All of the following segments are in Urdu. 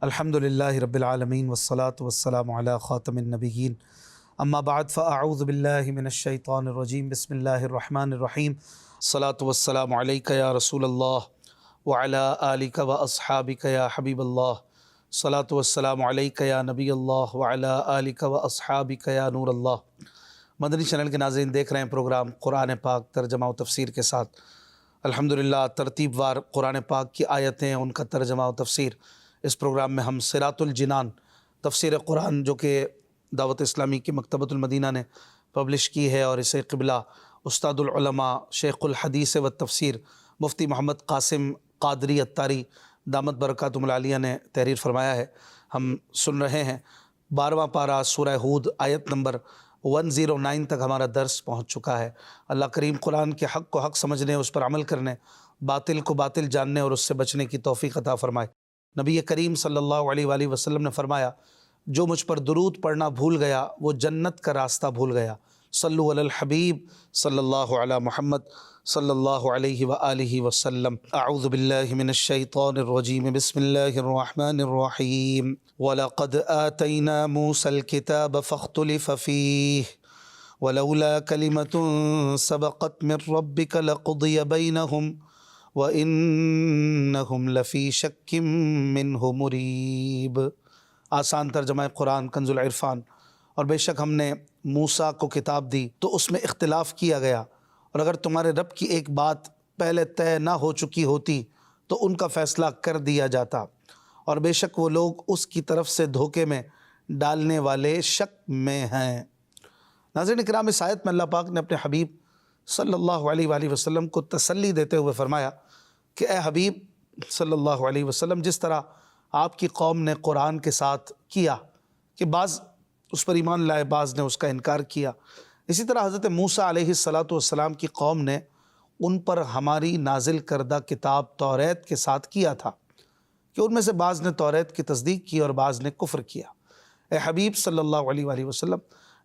الحمدللہ رب العالمین والصلاة والسلام علی خاتم النبیین اما بعد فاعوذ باللہ من الشیطان الرجیم بسم اللہ الرحمن الرحیم الصلاة والسلام علیک یا رسول اللہ وعلی آلک واصحابک یا حبیب اللہ الصلاة والسلام علیک یا نبی اللہ وعلی آلک واصحابک یا نور اللہ۔ مدنی چینل کے ناظرین دیکھ رہے ہیں پروگرام قرآن پاک ترجمہ و تفسیر کے ساتھ۔ الحمدللہ ترتیب وار قرآن پاک کی آیتیں، ان کا ترجمہ و تفسیر، اس پروگرام میں ہم صراط الجنان تفسیر قرآن جو کہ دعوت اسلامی کی مکتبۃ المدینہ نے پبلش کی ہے، اور اسے قبلہ استاد العلماء شیخ الحدیث و تفسیر مفتی محمد قاسم قادری اتاری دامت برکاتہم العالیہ نے تحریر فرمایا ہے، ہم سن رہے ہیں 12واں پارہ سورہ ہود آیت نمبر 109 تک ہمارا درس پہنچ چکا ہے۔ اللہ کریم قرآن کے حق کو حق سمجھنے، اس پر عمل کرنے، باطل کو باطل جاننے اور اس سے بچنے کی توفیق عطا فرمائے۔ نبی کریم صلی اللہ علیہ وآلہ وسلم نے فرمایا، جو مجھ پر درود پڑھنا بھول گیا وہ جنت کا راستہ بھول گیا۔ صلو علی الحبیب صلی اللہ علی محمد صلی اللہ علیہ وآلہ وسلم۔ اعوذ باللہ من الشیطان الرجیم، بسم اللہ الرحمن الرحیم۔ وَلَقَدْ آتَيْنَا مُوسَى الْكِتَابَ فَاخْتُلِفَ فِيهِ وَلَوْلَا كَلِمَةٌ سَبَقَتْ مِنْ رَبِّكَ لَقُضِيَ بَيْنَهُمْ وَإِنَّهُمْ لَفِي شَكٍّ مِّنْهُ مُرِيبٍ۔ آسان ترجمہ قرآن کنز العرفان۔ اور بے شک ہم نے موسیٰ کو کتاب دی تو اس میں اختلاف کیا گیا، اور اگر تمہارے رب کی ایک بات پہلے طے نہ ہو چکی ہوتی تو ان کا فیصلہ کر دیا جاتا، اور بے شک وہ لوگ اس کی طرف سے دھوکے میں ڈالنے والے شک میں ہیں۔ ناظرین کرام، اس آیت میں اللہ پاک نے اپنے حبیب صلی اللہ علیہ وآلہ وسلم کو تسلی دیتے ہوئے فرمایا کہ اے حبیب صلی اللہ علیہ وسلم، جس طرح آپ کی قوم نے قرآن کے ساتھ کیا کہ بعض اس پر ایمان لائے، بعض نے اس کا انکار کیا، اسی طرح حضرت موسیٰ علیہ السلام کی قوم نے ان پر ہماری نازل کردہ کتاب توریت کے ساتھ کیا تھا کہ ان میں سے بعض نے توریت کی تصدیق کی اور بعض نے کفر کیا۔ اے حبیب صلی اللہ علیہ وآلہ وسلم،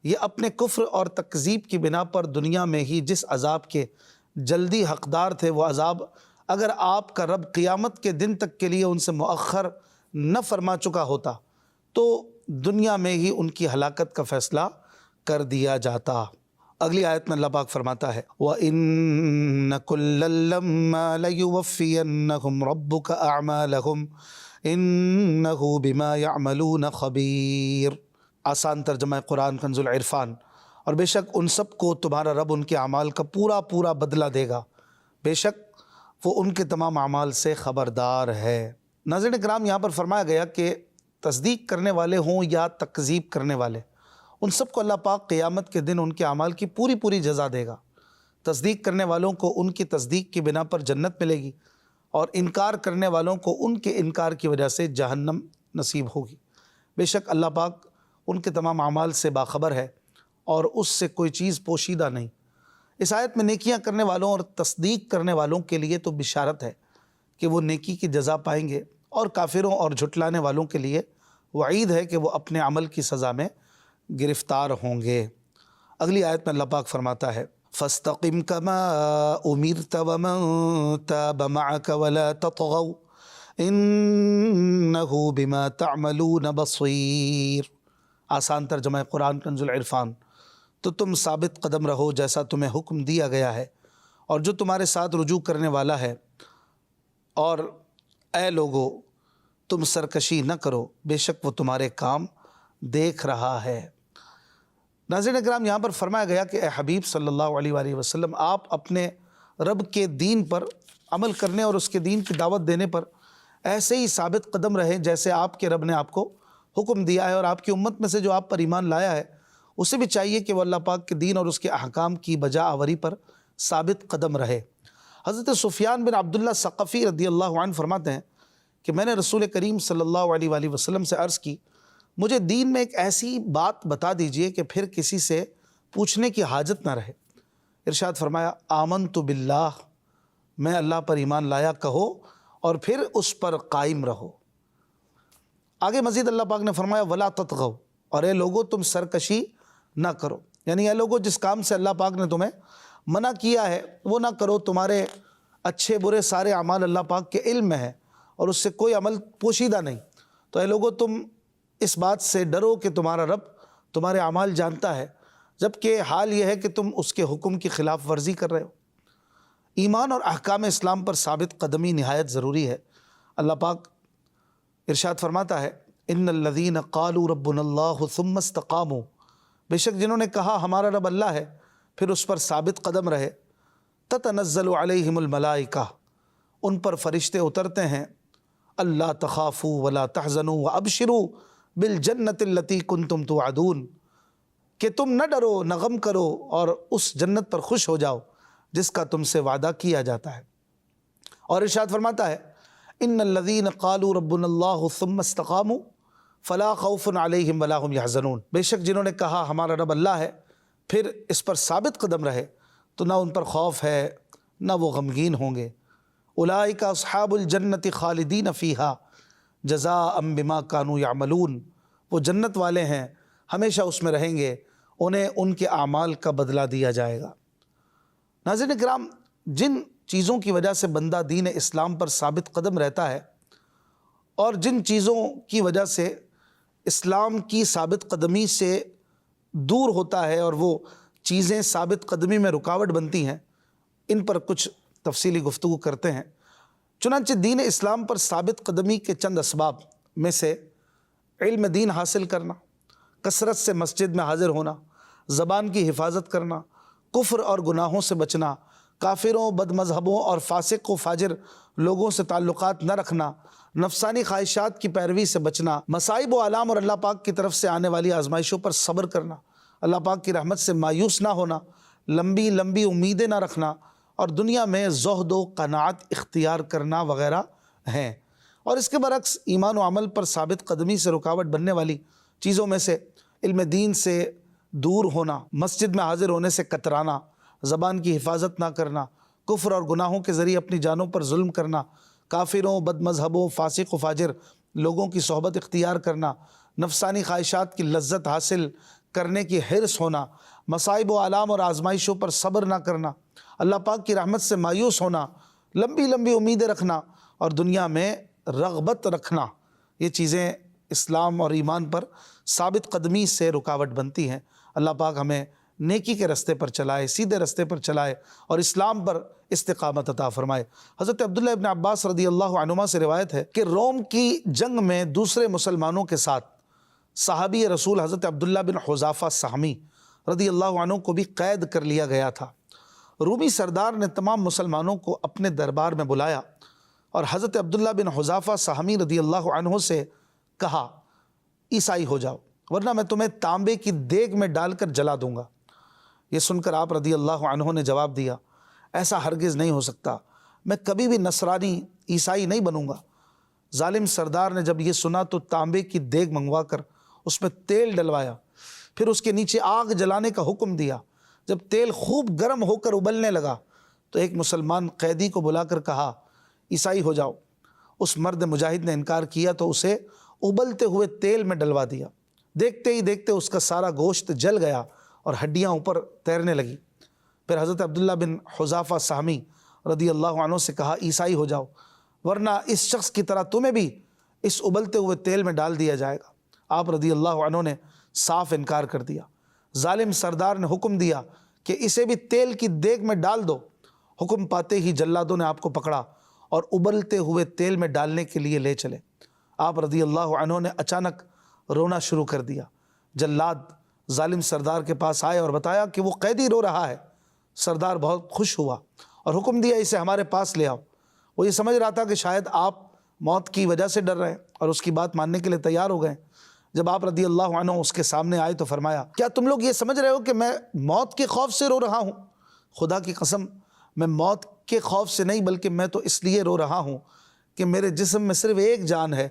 یہ اپنے کفر اور تکذیب کی بنا پر دنیا میں ہی جس عذاب کے جلدی حقدار تھے، وہ عذاب اگر آپ کا رب قیامت کے دن تک کے لیے ان سے مؤخر نہ فرما چکا ہوتا تو دنیا میں ہی ان کی ہلاکت کا فیصلہ کر دیا جاتا۔ اگلی آیت میں اللہ پاک فرماتا ہے وَإِنَّ كُلًّا لَمَّا لَيُوَفِّيَنَّهُمْ رَبُّكَ أَعْمَالَهُمْ إِنَّهُ بِمَا يَعْمَلُونَ خَبِيرٌ۔ آسان ترجمہ قرآن کنز العرفان۔ اور بے شک ان سب کو تمہارا رب ان کے اعمال کا پورا پورا بدلہ دے گا، بے شک وہ ان کے تمام اعمال سے خبردار ہے۔ ناظرین کرام، یہاں پر فرمایا گیا کہ تصدیق کرنے والے ہوں یا تکذیب کرنے والے، ان سب کو اللہ پاک قیامت کے دن ان کے اعمال کی پوری پوری جزا دے گا۔ تصدیق کرنے والوں کو ان کی تصدیق کی بنا پر جنت ملے گی، اور انکار کرنے والوں کو ان کے انکار کی وجہ سے جہنم نصیب ہوگی۔ بے شک اللہ پاک ان کے تمام اعمال سے باخبر ہے اور اس سے کوئی چیز پوشیدہ نہیں۔ اس آیت میں نیکیاں کرنے والوں اور تصدیق کرنے والوں کے لیے تو بشارت ہے کہ وہ نیکی کی جزا پائیں گے، اور کافروں اور جھٹلانے والوں کے لیے وعید ہے کہ وہ اپنے عمل کی سزا میں گرفتار ہوں گے۔ اگلی آیت میں اللہ پاک فرماتا ہے فَاسْتَقِمْ كَمَا أُمِرْتَ وَمَن تَابَ مَعَكَ وَلَا تَطْغَوْا إِنَّهُ بِمَا تَعْمَلُونَ بَصِيرٌ۔ آسان ترجمہ قرآن کنز العرفان۔ تو تم ثابت قدم رہو جیسا تمہیں حکم دیا گیا ہے، اور جو تمہارے ساتھ رجوع کرنے والا ہے، اور اے لوگو تم سرکشی نہ کرو، بے شک وہ تمہارے کام دیکھ رہا ہے۔ ناظرین اکرام، یہاں پر فرمایا گیا کہ اے حبیب صلی اللہ علیہ وآلہ وسلم، آپ اپنے رب کے دین پر عمل کرنے اور اس کے دین کی دعوت دینے پر ایسے ہی ثابت قدم رہیں جیسے آپ کے رب نے آپ کو حکم دیا ہے، اور آپ کی امت میں سے جو آپ پر ایمان لایا ہے اسے بھی چاہیے کہ وہ اللہ پاک کے دین اور اس کے احکام کی بجا آوری پر ثابت قدم رہے۔ حضرت سفیان بن عبداللہ ثقفی رضی اللہ عنہ فرماتے ہیں کہ میں نے رسول کریم صلی اللہ علیہ وآلہ وسلم سے عرض کی، مجھے دین میں ایک ایسی بات بتا دیجئے کہ پھر کسی سے پوچھنے کی حاجت نہ رہے۔ ارشاد فرمایا آمنت باللہ، میں اللہ پر ایمان لایا کہو، اور پھر اس پر قائم رہو۔ آگے مزید اللہ پاک نے فرمایا ولا تطغوا، اور اے لوگو تم سرکشی نہ کرو، یعنی اے لوگو جس کام سے اللہ پاک نے تمہیں منع کیا ہے وہ نہ کرو۔ تمہارے اچھے برے سارے اعمال اللہ پاک کے علم میں ہے، اور اس سے کوئی عمل پوشیدہ نہیں، تو اے لوگو تم اس بات سے ڈرو کہ تمہارا رب تمہارے اعمال جانتا ہے، جبکہ حال یہ ہے کہ تم اس کے حکم کی خلاف ورزی کر رہے ہو۔ ایمان اور احکام اسلام پر ثابت قدمی نہایت ضروری ہے۔ اللہ پاک ارشاد فرماتا ہے ان الذین قالوا ربنا اللہ ثم استقاموا، بے شک جنہوں نے کہا ہمارا رب اللہ ہے پھر اس پر ثابت قدم رہے، تتنزل علیہم الملائکہ، ان پر فرشتے اترتے ہیں، اللہ تخافوا ولا تحزنوا وابشروا بالجنۃ التی کنتم توعدون، کہ تم نہ ڈرو نہ غم کرو اور اس جنت پر خوش ہو جاؤ جس کا تم سے وعدہ کیا جاتا ہے۔ اور ارشاد فرماتا ہے ان الذین قالوا ربنا اللہ ثم استقاموا فلا خوف علیہم ولا هم یحزنون، بے شک جنہوں نے کہا ہمارا رب اللہ ہے پھر اس پر ثابت قدم رہے تو نہ ان پر خوف ہے نہ وہ غمگین ہوں گے۔ اولئک اصحاب الجنۃ خالدین فیہا جزاء بما کانوا یعملون، وہ جنت والے ہیں ہمیشہ اس میں رہیں گے، انہیں ان کے اعمال کا بدلہ دیا جائے گا۔ ناظرین کرام، جن چیزوں کی وجہ سے بندہ دین اسلام پر ثابت قدم رہتا ہے اور جن چیزوں کی وجہ سے اسلام کی ثابت قدمی سے دور ہوتا ہے اور وہ چیزیں ثابت قدمی میں رکاوٹ بنتی ہیں، ان پر کچھ تفصیلی گفتگو کرتے ہیں۔ چنانچہ دین اسلام پر ثابت قدمی کے چند اسباب میں سے علم دین حاصل کرنا، کثرت سے مسجد میں حاضر ہونا، زبان کی حفاظت کرنا، کفر اور گناہوں سے بچنا، کافروں، بد مذہبوں اور فاسق و فاجر لوگوں سے تعلقات نہ رکھنا، نفسانی خواہشات کی پیروی سے بچنا، مصائب و آلام اور اللہ پاک کی طرف سے آنے والی آزمائشوں پر صبر کرنا، اللہ پاک کی رحمت سے مایوس نہ ہونا، لمبی لمبی امیدیں نہ رکھنا اور دنیا میں زہد و قناعت اختیار کرنا وغیرہ ہیں۔ اور اس کے برعکس ایمان و عمل پر ثابت قدمی سے رکاوٹ بننے والی چیزوں میں سے علم دین سے دور ہونا، مسجد میں حاضر ہونے سے کترانا، زبان کی حفاظت نہ کرنا، کفر اور گناہوں کے ذریعے اپنی جانوں پر ظلم کرنا، کافروں، بد مذہبوں، فاسق و فاجر لوگوں کی صحبت اختیار کرنا، نفسانی خواہشات کی لذت حاصل کرنے کی حرص ہونا، مصائب و آلام اور آزمائشوں پر صبر نہ کرنا، اللہ پاک کی رحمت سے مایوس ہونا، لمبی لمبی امیدیں رکھنا اور دنیا میں رغبت رکھنا، یہ چیزیں اسلام اور ایمان پر ثابت قدمی سے رکاوٹ بنتی ہیں۔ اللہ پاک ہمیں نیکی کے رستے پر چلائے، سیدھے رستے پر چلائے اور اسلام پر استقامت عطا فرمائے۔ حضرت عبداللہ ابن عباس رضی اللہ عنہما سے روایت ہے کہ روم کی جنگ میں دوسرے مسلمانوں کے ساتھ صحابی رسول حضرت عبداللہ بن حذافہ سہمی رضی اللہ عنہ کو بھی قید کر لیا گیا تھا۔ رومی سردار نے تمام مسلمانوں کو اپنے دربار میں بلایا اور حضرت عبداللہ بن حذافہ سہمی رضی اللہ عنہ سے کہا عیسائی ہو جاؤ ورنہ میں تمہیں تانبے کی دیگ میں ڈال کر جلا دوں گا۔ یہ سن کر آپ رضی اللہ عنہ نے جواب دیا ایسا ہرگز نہیں ہو سکتا، میں کبھی بھی نصرانی عیسائی نہیں بنوں گا۔ ظالم سردار نے جب یہ سنا تو تانبے کی دیگ منگوا کر اس میں تیل ڈلوایا، پھر اس کے نیچے آگ جلانے کا حکم دیا۔ جب تیل خوب گرم ہو کر ابلنے لگا تو ایک مسلمان قیدی کو بلا کر کہا عیسائی ہو جاؤ۔ اس مرد مجاہد نے انکار کیا تو اسے ابلتے ہوئے تیل میں ڈلوا دیا۔ دیکھتے ہی دیکھتے اس کا سارا گوشت جل گیا اور ہڈیاں اوپر تیرنے لگی۔ پھر حضرت عبداللہ بن حذافہ سہمی رضی اللہ عنہ سے کہا عیسائی ہو جاؤ ورنہ اس شخص کی طرح تمہیں بھی اس ابلتے ہوئے تیل میں ڈال دیا جائے گا۔ آپ رضی اللہ عنہ نے صاف انکار کر دیا۔ ظالم سردار نے حکم دیا کہ اسے بھی تیل کی دیگ میں ڈال دو۔ حکم پاتے ہی جلادوں نے آپ کو پکڑا اور ابلتے ہوئے تیل میں ڈالنے کے لیے لے چلے۔ آپ رضی اللہ عنہ نے اچانک رونا شروع کر دیا۔ جلاد ظالم سردار کے پاس آئے اور بتایا کہ وہ قیدی رو رہا ہے۔ سردار بہت خوش ہوا اور حکم دیا اسے ہمارے پاس لے آؤ۔ وہ یہ سمجھ رہا تھا کہ شاید آپ موت کی وجہ سے ڈر رہے ہیں اور اس کی بات ماننے کے لیے تیار ہو گئے۔ جب آپ رضی اللہ عنہ اس کے سامنے آئے تو فرمایا کیا تم لوگ یہ سمجھ رہے ہو کہ میں موت کے خوف سے رو رہا ہوں؟ خدا کی قسم میں موت کے خوف سے نہیں بلکہ میں تو اس لیے رو رہا ہوں کہ میرے جسم میں صرف ایک جان ہے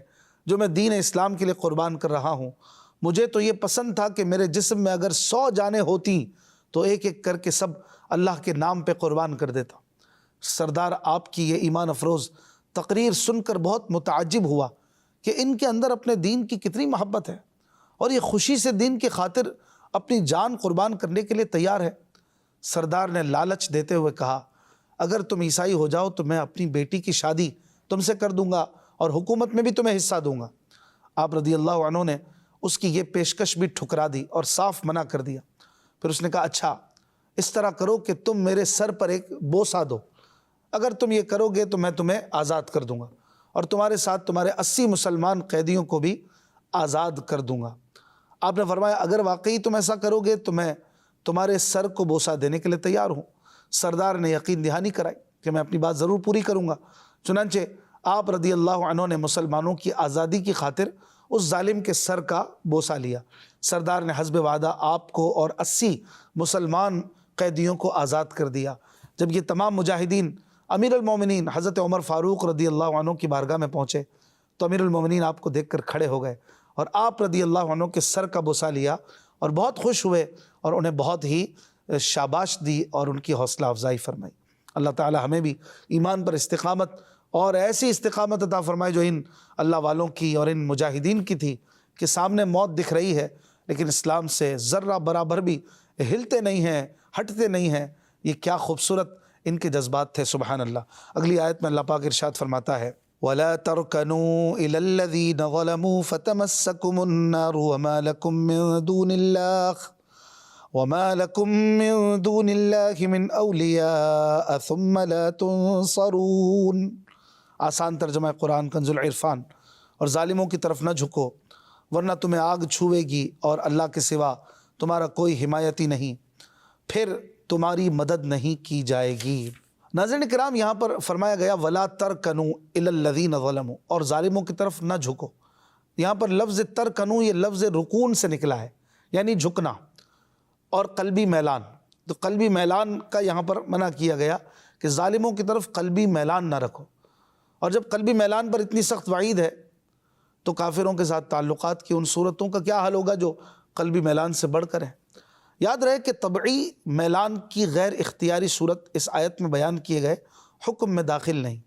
جو میں دین اسلام کے لیے قربان کر رہا ہوں۔ مجھے تو یہ پسند تھا کہ میرے جسم میں اگر 100 جانیں ہوتی تو ایک ایک کر کے سب اللہ کے نام پہ قربان کر دیتا۔ سردار آپ کی یہ ایمان افروز تقریر سن کر بہت متعجب ہوا کہ ان کے اندر اپنے دین کی کتنی محبت ہے اور یہ خوشی سے دین کی خاطر اپنی جان قربان کرنے کے لیے تیار ہے۔ سردار نے لالچ دیتے ہوئے کہا اگر تم عیسائی ہو جاؤ تو میں اپنی بیٹی کی شادی تم سے کر دوں گا اور حکومت میں بھی تمہیں حصہ دوں گا۔ آپ رضی اللہ عنہ نے اس کی یہ پیشکش بھی ٹھکرا دی اور صاف منع کر دیا۔ پھر اس نے کہا اچھا اس طرح کرو کہ تم میرے سر پر ایک بوسہ دو، اگر تم یہ کرو گے تو میں تمہیں آزاد کر دوں گا اور تمہارے ساتھ تمہارے 80 مسلمان قیدیوں کو بھی آزاد کر دوں گا۔ آپ نے فرمایا اگر واقعی تم ایسا کرو گے تو میں تمہارے سر کو بوسہ دینے کے لیے تیار ہوں۔ سردار نے یقین دہانی کرائی کہ میں اپنی بات ضرور پوری کروں گا۔ چنانچہ آپ رضی اللہ عنہ نے مسلمانوں کی آزادی کی خاطر اس ظالم کے سر کا بوسہ لیا۔ سردار نے حسب وعدہ آپ کو اور 80 مسلمان قیدیوں کو آزاد کر دیا۔ جب یہ تمام مجاہدین امیر المومنین حضرت عمر فاروق رضی اللہ عنہ کی بارگاہ میں پہنچے تو امیر المومنین آپ کو دیکھ کر کھڑے ہو گئے اور آپ رضی اللہ عنہ کے سر کا بوسہ لیا اور بہت خوش ہوئے اور انہیں بہت ہی شاباش دی اور ان کی حوصلہ افزائی فرمائی۔ اللہ تعالی ہمیں بھی ایمان پر استقامت اور ایسی استقامت عطا فرمائے جو ان اللہ والوں کی اور ان مجاہدین کی تھی کہ سامنے موت دکھ رہی ہے لیکن اسلام سے ذرہ برابر بھی ہلتے نہیں ہیں، ہٹتے نہیں ہیں۔ یہ کیا خوبصورت ان کے جذبات تھے، سبحان اللہ۔ اگلی آیت میں اللہ پاک ارشاد فرماتا ہے وَلَا تَرْكَنُوا إِلَى الَّذِينَ ظَلَمُوا فَتَمَسَّكُمُ النَّارُ وَمَا لَكُم مِّن دُونِ اللَّهِ مِنْ أَوْلِيَاءَ ثُمَّ لَا تُنصَرُونَ۔ آسان ترجمہ قرآن کنز العرفان۔ اور ظالموں کی طرف نہ جھکو ورنہ تمہیں آگ چھوئے گی اور اللہ کے سوا تمہارا کوئی حمایتی نہیں، پھر تمہاری مدد نہیں کی جائے گی۔ ناظرین کرام یہاں پر فرمایا گیا وَلَا تَرْكَنُوا إِلَى الَّذِينَ ظَلَمُوا، اور ظالموں کی طرف نہ جھکو۔ یہاں پر لفظ ترکنو یہ لفظ رکون سے نکلا ہے، یعنی جھکنا اور قلبی میلان۔ تو قلبی میلان کا یہاں پر منع کیا گیا کہ ظالموں کی طرف قلبی میلان نہ رکھو۔ اور جب قلبی میلان پر اتنی سخت وعید ہے تو کافروں کے ساتھ تعلقات کی ان صورتوں کا کیا حل ہوگا جو قلبی میلان سے بڑھ کر ہیں۔ یاد رہے کہ طبعی میلان کی غیر اختیاری صورت اس آیت میں بیان کیے گئے حکم میں داخل نہیں۔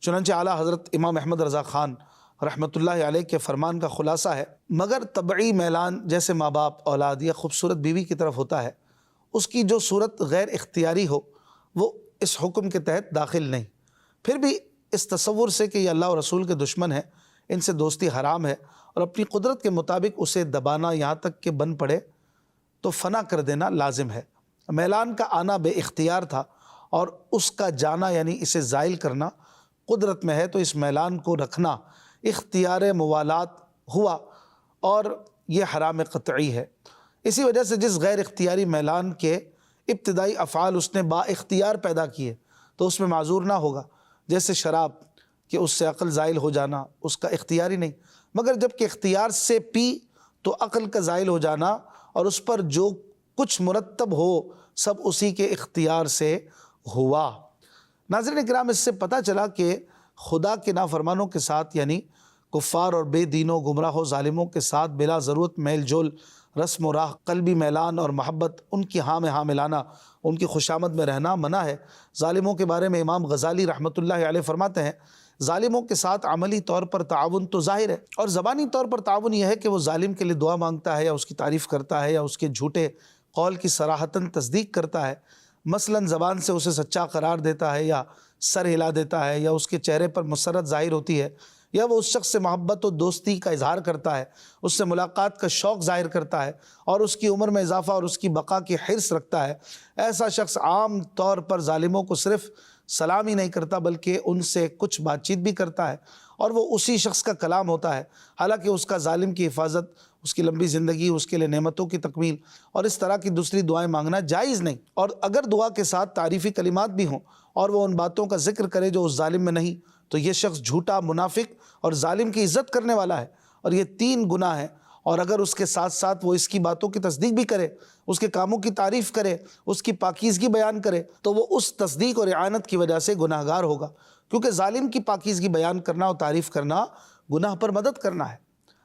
چنانچہ اعلیٰ حضرت امام احمد رضا خان رحمۃ اللہ علیہ کے فرمان کا خلاصہ ہے مگر طبعی میلان جیسے ماں باپ، اولاد یا خوبصورت بیوی کی طرف ہوتا ہے، اس کی جو صورت غیر اختیاری ہو وہ اس حکم کے تحت داخل نہیں۔ پھر بھی اس تصور سے کہ یہ اللہ اور رسول کے دشمن ہیں، ان سے دوستی حرام ہے اور اپنی قدرت کے مطابق اسے دبانا یہاں تک کہ بن پڑے تو فنا کر دینا لازم ہے۔ میلان کا آنا بے اختیار تھا اور اس کا جانا یعنی اسے زائل کرنا قدرت میں ہے، تو اس میلان کو رکھنا اختیار موالات ہوا اور یہ حرام قطعی ہے۔ اسی وجہ سے جس غیر اختیاری میلان کے ابتدائی افعال اس نے با اختیار پیدا کیے تو اس میں معذور نہ ہوگا، جیسے شراب کہ اس سے عقل زائل ہو جانا اس کا اختیاری نہیں، مگر جب کہ اختیار سے پی تو عقل کا زائل ہو جانا اور اس پر جو کچھ مرتب ہو سب اسی کے اختیار سے ہوا۔ ناظرین کرام اس سے پتہ چلا کہ خدا کے نافرمانوں کے ساتھ یعنی کفار اور بے دینوں گمراہوں ظالموں کے ساتھ بلا ضرورت میل جول، رسم و راہ، قلبی میلان اور محبت، ان کی ہاں میں ہاں ملانا، ان کی خوشامد میں رہنا منع ہے۔ ظالموں کے بارے میں امام غزالی رحمۃ اللہ علیہ فرماتے ہیں ظالموں کے ساتھ عملی طور پر تعاون تو ظاہر ہے اور زبانی طور پر تعاون یہ ہے کہ وہ ظالم کے لیے دعا مانگتا ہے یا اس کی تعریف کرتا ہے یا اس کے جھوٹے قول کی صراحتاً تصدیق کرتا ہے، مثلاً زبان سے اسے سچا قرار دیتا ہے یا سر ہلا دیتا ہے یا اس کے چہرے پر مسرت ظاہر ہوتی ہے یا وہ اس شخص سے محبت و دوستی کا اظہار کرتا ہے، اس سے ملاقات کا شوق ظاہر کرتا ہے اور اس کی عمر میں اضافہ اور اس کی بقا کی حرص رکھتا ہے۔ ایسا شخص عام طور پر ظالموں کو صرف سلام ہی نہیں کرتا بلکہ ان سے کچھ بات چیت بھی کرتا ہے اور وہ اسی شخص کا کلام ہوتا ہے، حالانکہ اس کا ظالم کی حفاظت، اس کی لمبی زندگی، اس کے لیے نعمتوں کی تکمیل اور اس طرح کی دوسری دعائیں مانگنا جائز نہیں۔ اور اگر دعا کے ساتھ تعریفی کلمات بھی ہوں اور وہ ان باتوں کا ذکر کرے جو اس ظالم میں نہیں تو یہ شخص جھوٹا، منافق اور ظالم کی عزت کرنے والا ہے، اور یہ 3 گناہ ہیں۔ اور اگر اس کے ساتھ ساتھ وہ اس کی باتوں کی تصدیق بھی کرے، اس کے کاموں کی تعریف کرے، اس کی پاکیزگی بیان کرے تو وہ اس تصدیق اور اعانت کی وجہ سے گناہ گار ہوگا، کیونکہ ظالم کی پاکیزگی بیان کرنا اور تعریف کرنا گناہ پر مدد کرنا ہے۔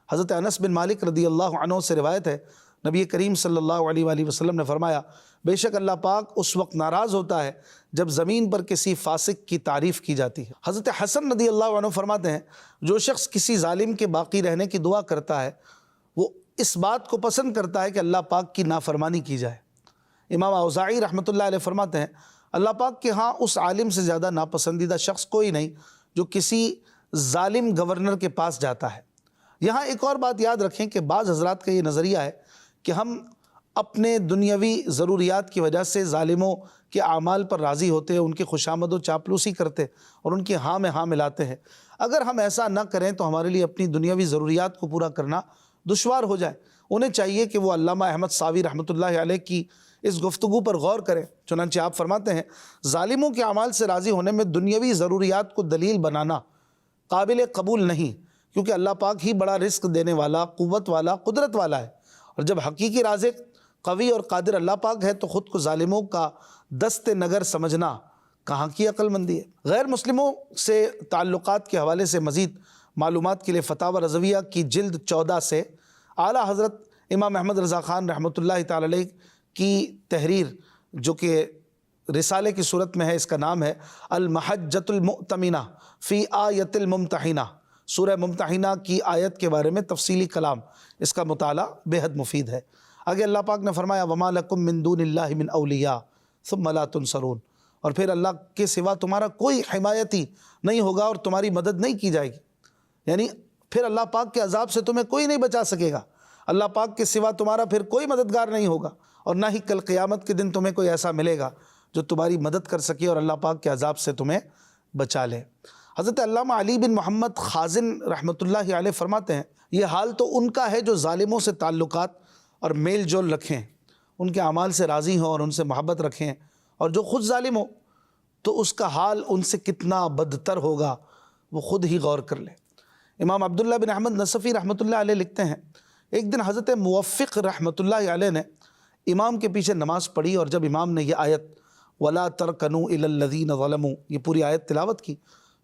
حضرت انس بن مالک رضی اللہ عنہ سے روایت ہے نبی کریم صلی اللہ علیہ وآلہ وسلم نے فرمایا بے شک اللہ پاک اس وقت ناراض ہوتا ہے جب زمین پر کسی فاسق کی تعریف کی جاتی ہے۔ حضرت حسن رضی اللہ عنہ فرماتے ہیں جو شخص کسی ظالم کے باقی رہنے کی دعا کرتا ہے وہ اس بات کو پسند کرتا ہے کہ اللہ پاک کی نافرمانی کی جائے۔ امام اوزاعی رحمۃ اللہ علیہ فرماتے ہیں اللہ پاک کے ہاں اس عالم سے زیادہ ناپسندیدہ شخص کوئی نہیں جو کسی ظالم گورنر کے پاس جاتا ہے یہاں ایک اور بات یاد رکھیں کہ بعض حضرات کا یہ نظریہ ہے کہ ہم اپنے دنیاوی ضروریات کی وجہ سے ظالموں کے اعمال پر راضی ہوتے ہیں، ان کی خوشامد و چاپلوسی کرتے اور ان کی ہاں میں ہاں ملاتے ہیں۔ اگر ہم ایسا نہ کریں تو ہمارے لیے اپنی دنیاوی ضروریات کو پورا کرنا دشوار ہو جائے۔ انہیں چاہیے کہ وہ علامہ احمد ساوی رحمۃ اللہ علیہ کی اس گفتگو پر غور کریں۔ چنانچہ آپ فرماتے ہیں، ظالموں کے اعمال سے راضی ہونے میں دنیاوی ضروریات کو دلیل بنانا قابل قبول نہیں، کیونکہ اللہ پاک ہی بڑا رزق دینے والا، قوت والا، قدرت والا ہے، اور جب حقیقی رازق قوی اور قادر اللہ پاک ہے تو خود کو ظالموں کا دست نگر سمجھنا کہاں کی عقل مندی ہے۔ غیر مسلموں سے تعلقات کے حوالے سے مزید معلومات کے لیے فتاوی رضویہ کی جلد 14 سے اعلیٰ حضرت امام احمد رضا خان رحمۃ اللہ تعالی علیہ کی تحریر، جو کہ رسالے کی صورت میں ہے، اس کا نام ہے المحجۃ المؤتمنہ فی آیۃ الممتحنہ، سورہ ممتحنہ کی آیت کے بارے میں تفصیلی کلام، اس کا مطالعہ بے حد مفید ہے۔ آگے اللہ پاک نے فرمایا وَمَا لَكُم مِّن دُونِ اللَّهِ مِنْ أَوْلِيَاءَ ثُمَّ لَا تُنصَرُونَ، اور پھر اللہ کے سوا تمہارا کوئی حمایتی نہیں ہوگا اور تمہاری مدد نہیں کی جائے گی، یعنی پھر اللہ پاک کے عذاب سے تمہیں کوئی نہیں بچا سکے گا، اللہ پاک کے سوا تمہارا پھر کوئی مددگار نہیں ہوگا، اور نہ ہی کل قیامت کے دن تمہیں کوئی ایسا ملے گا جو تمہاری مدد کر سکے اور اللہ پاک کے عذاب سے تمہیں بچا لے۔ حضرت علامہ علی بن محمد خازن رحمۃ اللہ علیہ فرماتے ہیں، یہ حال تو ان کا ہے جو ظالموں سے تعلقات اور میل جول رکھیں، ان کے اعمال سے راضی ہوں اور ان سے محبت رکھیں، اور جو خود ظالم ہو تو اس کا حال ان سے کتنا بدتر ہوگا وہ خود ہی غور کر لے۔ امام عبداللہ بن احمد نصفی رحمۃ اللہ علیہ لکھتے ہیں، ایک دن حضرت موفق رحمۃ اللہ علیہ نے امام کے پیچھے نماز پڑھی، اور جب امام نے یہ آیت وَلَا تَرْكَنُوا إِلَى الَّذِينَ ظَلَمُوا یہ پوری آیت تلاوت کی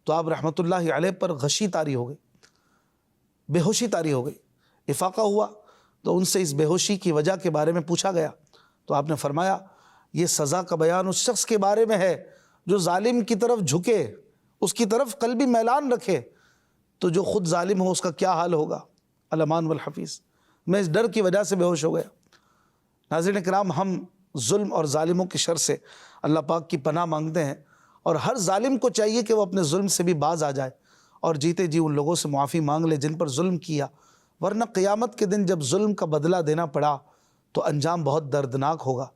تو آپ رحمۃ اللہ علیہ پر غشی طاری ہو گئی، بے ہوشی طاری ہو گئی، افاقہ ہوا، تو ان سے اس بے ہوشی کی وجہ کے بارے میں پوچھا گیا تو آپ نے فرمایا یہ سزا کا بیان اس شخص کے بارے میں ہے جو ظالم کی طرف جھکے، اس کی طرف قلبی میلان رکھے، تو جو خود ظالم ہو اس کا کیا حال ہوگا۔ الامان والحفیظ، میں اس ڈر کی وجہ سے بے ہوش ہو گیا۔ ناظرین کرام، ہم ظلم اور ظالموں کی شر سے اللہ پاک کی پناہ مانگتے ہیں، اور ہر ظالم کو چاہیے کہ وہ اپنے ظلم سے بھی باز آ جائے اور جیتے جی ان لوگوں سے معافی مانگ لے جن پر ظلم کیا، ورنہ قیامت کے دن جب ظلم کا بدلہ دینا پڑا تو انجام بہت دردناک ہوگا۔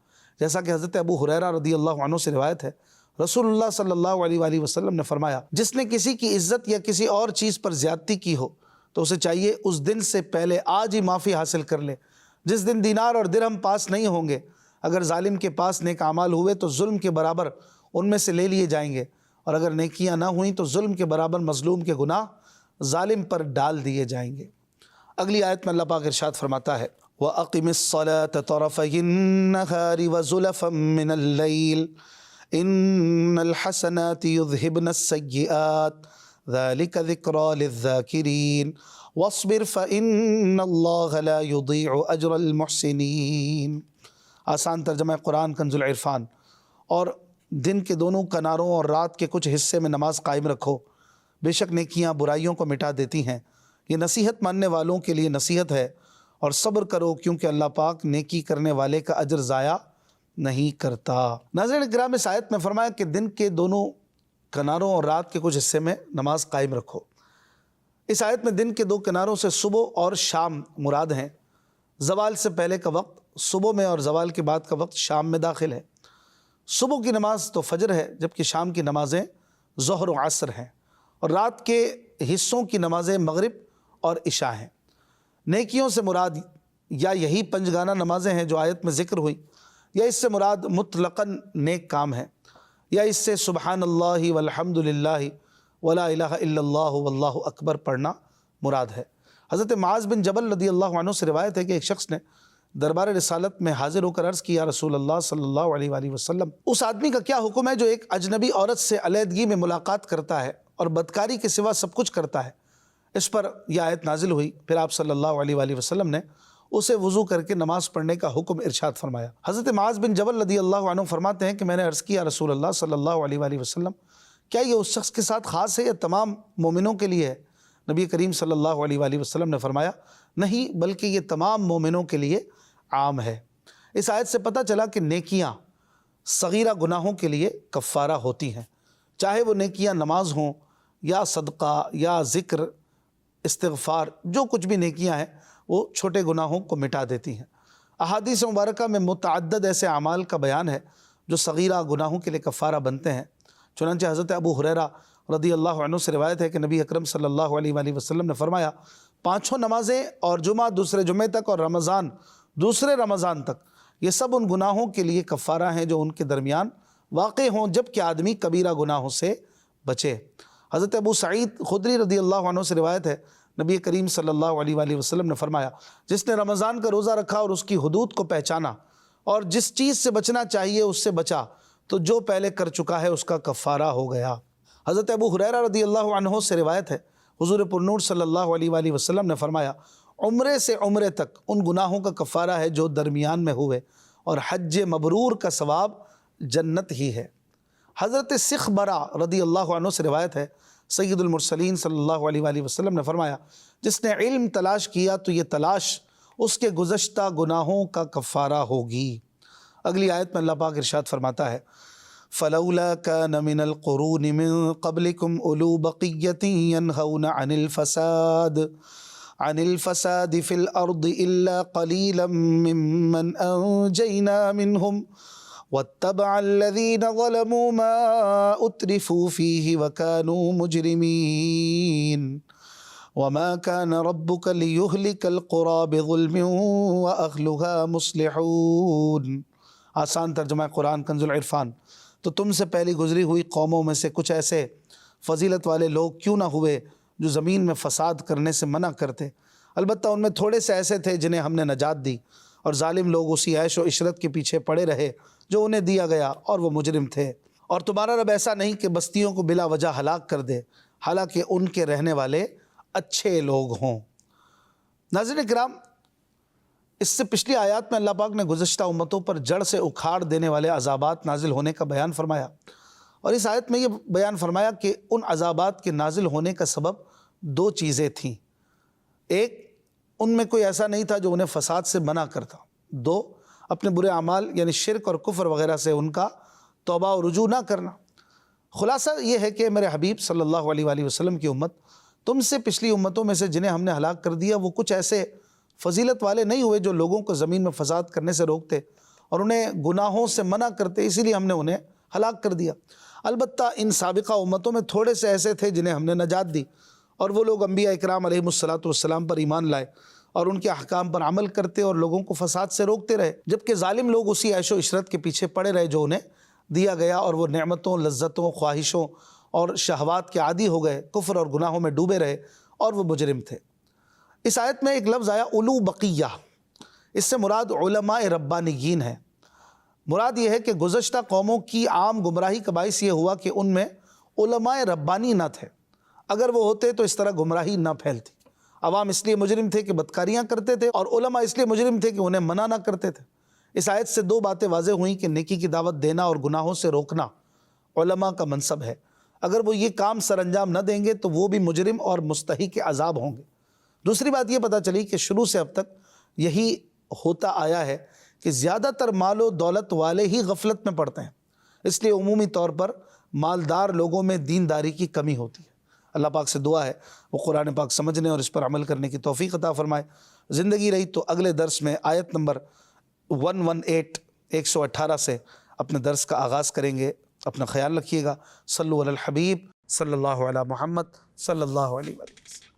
جیسا کہ حضرت ابو ہریرہ رضی اللہ عنہ سے روایت ہے، رسول اللہ صلی اللہ علیہ وآلہ وسلم نے فرمایا، جس نے کسی کی عزت یا کسی اور چیز پر زیادتی کی ہو تو اسے چاہیے اس دن سے پہلے آج ہی معافی حاصل کر لے، جس دن دینار اور درہم پاس نہیں ہوں گے۔ اگر ظالم کے پاس نیک اعمال ہوئے تو ظلم کے برابر ان میں سے لے لیے جائیں گے، اور اگر نیکیاں نہ ہوئیں تو ظلم کے برابر مظلوم کے گناہ ظالم پر ڈال دیے جائیں گے۔ اگلی آیت میں اللہ پاک ارشاد فرماتا ہے وَأَقِمِ الصَّلَاةَ طَرَفَيِ النَّهَارِ وَزُلَفًا مِّنَ اللَّيْلِ إِنَّ الْحَسَنَاتِ يُذْهِبْنَ السَّيِّئَاتِ ذَلِكَ ذِكْرَىٰ لِلذَّاكِرِينَ وَاصْبِرْ فَإِنَّ اللَّهَ لَا يُضِيعُ أَجْرَ الْمُحْسِنِينَ۔ آسان ترجمہ قرآن کنز العرفان۔ اور دن کے دونوں کناروں اور رات کے کچھ حصے میں نماز قائم رکھو، بے شک نیکیاں برائیوں کو مٹا دیتی ہیں، یہ نصیحت ماننے والوں کے لیے نصیحت ہے، اور صبر کرو کیونکہ اللہ پاک نیکی کرنے والے کا اجر ضائع نہیں کرتا۔ ناظرین کرام، اس آیت میں فرمایا کہ دن کے دونوں کناروں اور رات کے کچھ حصے میں نماز قائم رکھو۔ اس آیت میں دن کے دو کناروں سے صبح اور شام مراد ہیں۔ زوال سے پہلے کا وقت صبح میں اور زوال کے بعد کا وقت شام میں داخل ہے۔ صبح کی نماز تو فجر ہے، جبکہ شام کی نمازیں ظہر و عصر ہیں، اور رات کے حصوں کی نمازیں مغرب اور عشاء ہیں۔ نیکیوں سے مراد یا یہی پنجگانہ نمازیں ہیں جو آیت میں ذکر ہوئی، یا اس سے مراد مطلقاً نیک کام ہے، یا اس سے سبحان اللہ والحمد للہ ولا الہ الا اللہ واللہ اکبر پڑھنا مراد ہے۔ حضرت معاذ بن جبل رضی اللہ عنہ سے روایت ہے کہ ایک شخص نے دربار رسالت میں حاضر ہو کر عرض کیا، رسول اللہ صلی اللہ علیہ وآلہ وسلم، اس آدمی کا کیا حکم ہے جو ایک اجنبی عورت سے علیحدگی میں ملاقات کرتا ہے اور بدکاری کے سوا سب کچھ کرتا ہے؟ اس پر یہ آیت نازل ہوئی، پھر آپ صلی اللہ علیہ وآلہ وسلم نے اسے وضو کر کے نماز پڑھنے کا حکم ارشاد فرمایا۔ حضرت معاذ بن جبل رضی اللہ عنہ فرماتے ہیں کہ میں نے عرض کیا، رسول اللہ صلی اللہ علیہ وآلہ وسلم، کیا یہ اس شخص کے ساتھ خاص ہے یا تمام مومنوں کے لیے ہے؟ نبی کریم صلی اللہ علیہ وآلہ وسلم نے فرمایا، نہیں، بلکہ یہ تمام مومنوں کے لیے عام ہے۔ اس آیت سے پتہ چلا کہ نیکیاں صغیرہ گناہوں کے لیے کفارہ ہوتی ہیں، چاہے وہ نیکیاں نماز ہوں یا صدقہ یا ذکر استغفار، جو کچھ بھی نیکیاں ہیں وہ چھوٹے گناہوں کو مٹا دیتی ہیں۔ احادیث مبارکہ میں متعدد ایسے اعمال کا بیان ہے جو صغیرہ گناہوں کے لیے کفارہ بنتے ہیں۔ چنانچہ حضرت ابو ہریرہ رضی اللہ عنہ سے روایت ہے کہ نبی اکرم صلی اللہ علیہ وآلہ وسلم نے فرمایا، 5 نمازیں اور جمعہ دوسرے جمعے تک اور رمضان دوسرے رمضان تک، یہ سب ان گناہوں کے لیے کفارہ ہیں جو ان کے درمیان واقع ہوں جب کہ آدمی کبیرہ گناہوں سے بچے۔ حضرت ابو سعید خدری رضی اللہ عنہ سے روایت ہے، نبی کریم صلی اللہ علیہ وآلہ وسلم نے فرمایا، جس نے رمضان کا روزہ رکھا اور اس کی حدود کو پہچانا اور جس چیز سے بچنا چاہیے اس سے بچا تو جو پہلے کر چکا ہے اس کا کفارہ ہو گیا۔ حضرت ابو ہریرہ رضی اللہ عنہ سے روایت ہے، حضور پرنور صلی اللہ علیہ وآلہ وسلم نے فرمایا، عمرے سے عمرے تک ان گناہوں کا کفارہ ہے جو درمیان میں ہوئے، اور حج مبرور کا ثواب جنت ہی ہے۔ حضرت سخبرہ رضی اللہ عنہ سے روایت ہے، سید المرسلین صلی اللہ علیہ وآلہ وسلم نے فرمایا، جس نے علم تلاش کیا تو یہ تلاش اس کے گزشتہ گناہوں کا کفارہ ہوگی۔ اگلی آیت میں اللہ پاک ارشاد فرماتا ہے، فَلَوْلَا كَانَ مِنَ الْقُرُونِ مِن قَبْلِكُمْ أُولُو بَقِيَّةٍ يَنْهَوْنَ عَنِ الْفَسَادِ فِي الْأَرْضِ إِلَّا قَلِيلًا مِّمَّنْ أَنْجَيْنَا مِنْهُمْ وَاتَّبَعَ الَّذِينَ ظَلَمُوا مَا أُتْرِفُوا فِيهِ وَكَانُوا مُجْرِمِينَ وَمَا كَانَ رَبُّكَ لِيُهْلِكَ الْقُرَىٰ بِظُلْمٍ وَأَهْلُهَا مُصْلِحُونَ۔ آسان ترجمہ قرآن کنز العرفان۔ تو تم سے پہلی گزری ہوئی قوموں میں سے کچھ ایسے فضیلت والے لوگ کیوں نہ ہوئے جو زمین میں فساد کرنے سے منع کرتے، البتہ ان میں تھوڑے سے ایسے تھے جنہیں ہم نے نجات دی، اور ظالم لوگ اسی عیش و عشرت کے پیچھے پڑے رہے جو انہیں دیا گیا اور وہ مجرم تھے۔ اور تمہارا رب ایسا نہیں کہ بستیوں کو بلا وجہ ہلاک کر دے، حالانکہ ان کے رہنے والے اچھے لوگ ہوں۔ ناظرین کرام، اس سے پچھلی آیات میں اللہ پاک نے گزشتہ امتوں پر جڑ سے اکھاڑ دینے والے عذابات نازل ہونے کا بیان فرمایا، اور اس آیت میں یہ بیان فرمایا کہ ان عذابات کے نازل ہونے کا سبب 2 چیزیں تھیں۔ ایک، ان میں کوئی ایسا نہیں تھا جو انہیں فساد سے منع کرتا۔ 2، اپنے برے اعمال یعنی شرک اور کفر وغیرہ سے ان کا توبہ و رجوع نہ کرنا۔ خلاصہ یہ ہے کہ میرے حبیب صلی اللہ علیہ وآلہ وسلم کی امت تم سے پچھلی امتوں میں سے جنہیں ہم نے ہلاک کر دیا، وہ کچھ ایسے فضیلت والے نہیں ہوئے جو لوگوں کو زمین میں فساد کرنے سے روکتے اور انہیں گناہوں سے منع کرتے، اسی لیے ہم نے انہیں ہلاک کر دیا۔ البتہ ان سابقہ امتوں میں تھوڑے سے ایسے تھے جنہیں ہم نے نجات دی، اور وہ لوگ انبیاء اکرام علیہم الصلاۃ والسلام پر ایمان لائے اور ان کے احکام پر عمل کرتے اور لوگوں کو فساد سے روکتے رہے، جبکہ ظالم لوگ اسی عیش و عشرت کے پیچھے پڑے رہے جو انہیں دیا گیا، اور وہ نعمتوں، لذتوں، خواہشوں اور شہوات کے عادی ہو گئے، کفر اور گناہوں میں ڈوبے رہے اور وہ مجرم تھے۔ اس آیت میں ایک لفظ آیا اولو بقیہ، اس سے مراد علماء ربانیین ہے۔ مراد یہ ہے کہ گزشتہ قوموں کی عام گمراہی کا باعث یہ ہوا کہ ان میں علماء ربانی نہ تھے، اگر وہ ہوتے تو اس طرح گمراہی نہ پھیلتی۔ عوام اس لیے مجرم تھے کہ بدکاریاں کرتے تھے، اور علماء اس لیے مجرم تھے کہ انہیں منع نہ کرتے تھے۔ اس آیت سے 2 باتیں واضح ہوئیں کہ نیکی کی دعوت دینا اور گناہوں سے روکنا علماء کا منصب ہے۔ اگر وہ یہ کام سر انجام نہ دیں گے تو وہ بھی مجرم اور مستحق عذاب ہوں گے۔ دوسری بات یہ پتہ چلی کہ شروع سے اب تک یہی ہوتا آیا ہے کہ زیادہ تر مال و دولت والے ہی غفلت میں پڑتے ہیں، اس لیے عمومی طور پر مالدار لوگوں میں دینداری کی کمی ہوتی ہے۔ اللہ پاک سے دعا ہے وہ قرآن پاک سمجھنے اور اس پر عمل کرنے کی توفیق عطا فرمائے۔ زندگی رہی تو اگلے درس میں آیت نمبر 118 سے اپنے درس کا آغاز کریں گے۔ اپنا خیال رکھیے گا۔ صلو علی الحبیب صلی اللہ علی محمد صلی اللہ علیہ وسلم۔